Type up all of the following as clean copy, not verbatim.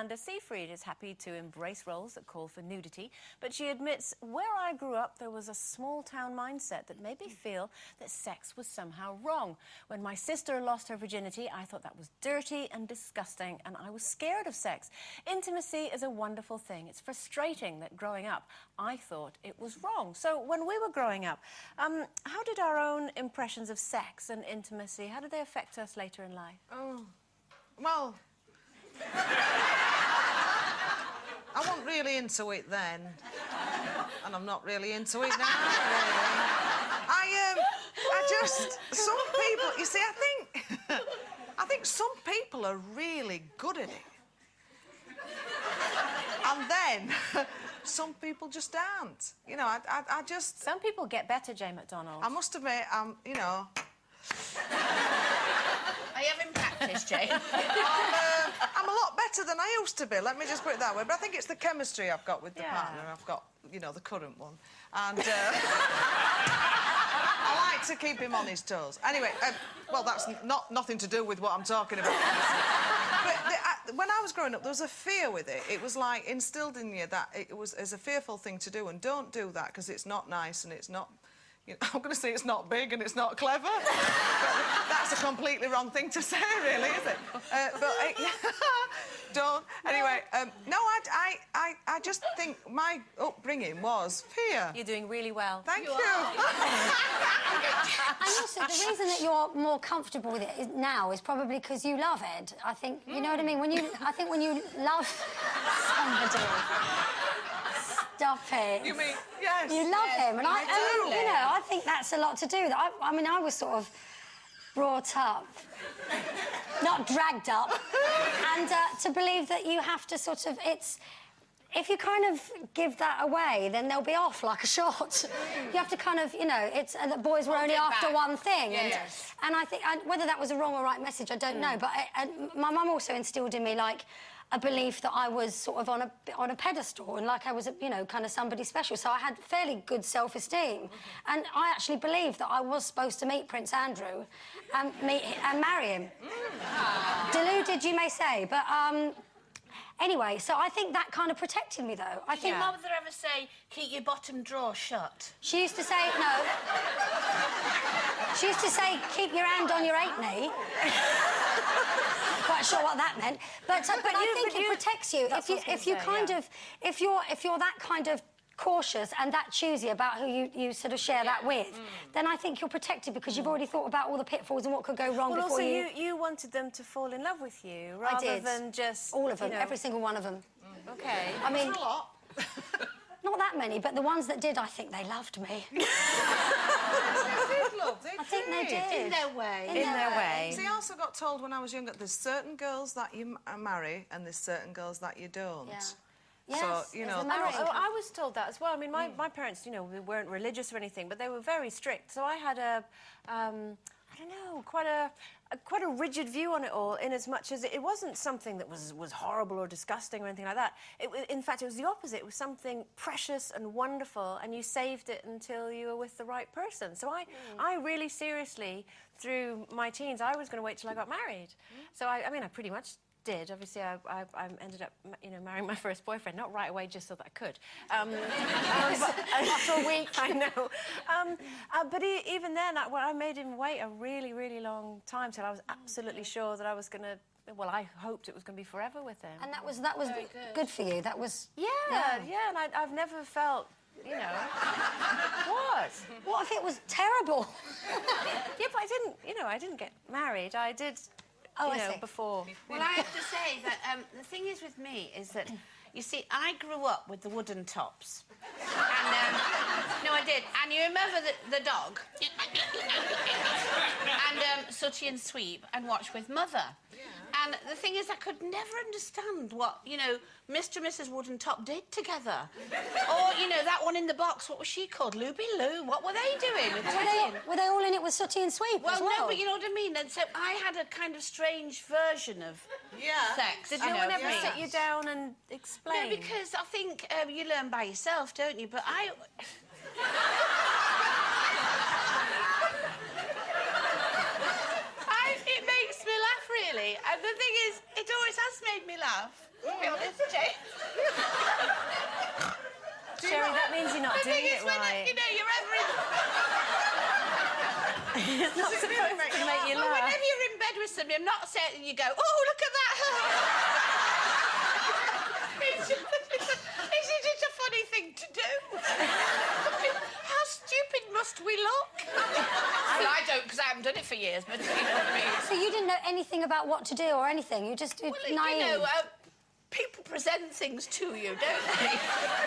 Amanda Seyfried is happy to embrace roles that call for nudity, but she admits, where I grew up, there was a small-town mindset that made me feel that sex was somehow wrong. When my sister lost her virginity, I thought that was dirty and disgusting, and I was scared of sex. Intimacy is a wonderful thing. It's frustrating that growing up, I thought it was wrong. So when we were growing up, how did our own impressions of sex and intimacy, how did they affect us later in life? Oh, well, I wasn't really into it then, and I'm not really into it now, really. Some people, you see, I think some people are really good at it. And then, some people just aren't. You know, I just... Some people get better, Jane McDonald. I must admit, you know... Are you having practice, Jane? I'm a lot better than I used to be, let me just put it that way. But I think it's the chemistry I've got with the partner. I've got, you know, the current one. And I like to keep him on his toes. Anyway, well, that's nothing to do with what I'm talking about. But when I was growing up, there was a fear with it. It was, like, instilled in you that it was as a fearful thing to do, and don't do that because it's not nice and it's not... You know, I'm going to say it's not big and it's not clever. That's a completely wrong thing to say, really, is it? Don't. Anyway, no, I just think my upbringing was fear. You're doing really well. Thank you. And also, the reason that you're more comfortable with it now is probably because you love Ed. I think, you know what I mean? I think when you love somebody... Stop it. You mean, yes. You love him. And I you know, I think that's a lot to do with it. I mean, I was sort of brought up, not dragged up, and to believe that you have to sort of... If you kind of give that away, then they'll be off like a shot. You have to kind of, you know, the boys were only after one thing. Yes. And I think, whether that was a wrong or right message, I don't know. But my mum also instilled in me, like, a belief that I was sort of on a pedestal and like I was, you know, kind of somebody special. So I had fairly good self-esteem. And I actually believed that I was supposed to meet Prince Andrew and marry him. Deluded, you may say, but... Anyway, so I think that kind of protected me, though. Did your mother ever say, keep your bottom drawer shut? She used to say, no. She used to say, keep your hand on your eight knee. Quite sure what that meant. But I think it protects you. If you're that kind of cautious and that choosy about who you sort of share that with, then I think you're protected because you've already thought about all the pitfalls and what could go wrong before you... Also, you wanted them to fall in love with you rather than just... All of them, you know... every single one of them. OK. I mean... That's a lot. Not that many, but the ones that did, I think they loved me. They did, love, they did. I think they did. In their way. In their way. See, I also got told when I was younger, there's certain girls that you marry and there's certain girls that you don't. Yeah. So, Yes, you know... I was told that as well. I mean, my parents, you know, we weren't religious or anything, but they were very strict. So I had I don't know, quite a rigid view on it all, in as much as it wasn't something that was horrible or disgusting or anything like that. In fact, it was the opposite. It was something precious and wonderful, and you saved it until you were with the right person. So I really seriously, through my teens, I was going to wait till I got married. So, I mean, I pretty much did. Obviously, I ended up, you know, marrying my first boyfriend, not right away, just so that I could. After a week, I know. But even then, I made him wait a really, really long time till I was absolutely sure that I was going to... Well, I hoped it was going to be forever with him. And that was good for you. That was... Yeah, and I've never felt... You know... What? What if it was terrible? Yeah, but I didn't, you know, I didn't get married. I did... Oh, you know, I see. before. Well, I have to say that the thing is with me is that, you see, I grew up with the wooden tops. And, no, I did. And you remember the dog? And Sooty and Sweep and Watch with Mother. Yeah. And the thing is, I could never understand what, you know, Mr. and Mrs. Wooden Top did together. Or, you know, that one in the box, what was she called? Luby Lou? What were they doing? Were they all in it with Sooty and Sweep as well? No, but you know what I mean? And so I had a kind of strange version of sex. Did no one ever sit you down and explain? No, because I think you learn by yourself, don't you? But it makes me laugh, really. And the thing is, it always has made me laugh. To be honest, Jane. Sherry, that means you're not The doing thing it is, when right. you know, you're ever in... It's not supposed to make you Well, laugh. whenever you're in bed with somebody, I'm not saying you go, oh, look at that. It's just a funny thing to do. How stupid must we look? Well, I don't, because I haven't done it for years, but you know what I mean. So you didn't know anything about what to do or anything? You just Well, naive? you know, people present things to you, don't they?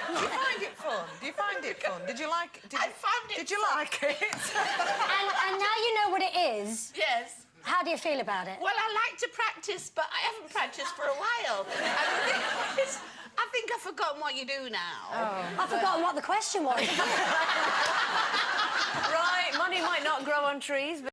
Do you find it fun? Do you find it fun? Did you like? I found it Did you fun. like it? and now you know what it is. Yes. How do you feel about it? Well, I like to practice, but I haven't practiced for a while. I think I've forgotten what you do now. I've forgotten what the question was. Right, money might not grow on trees, but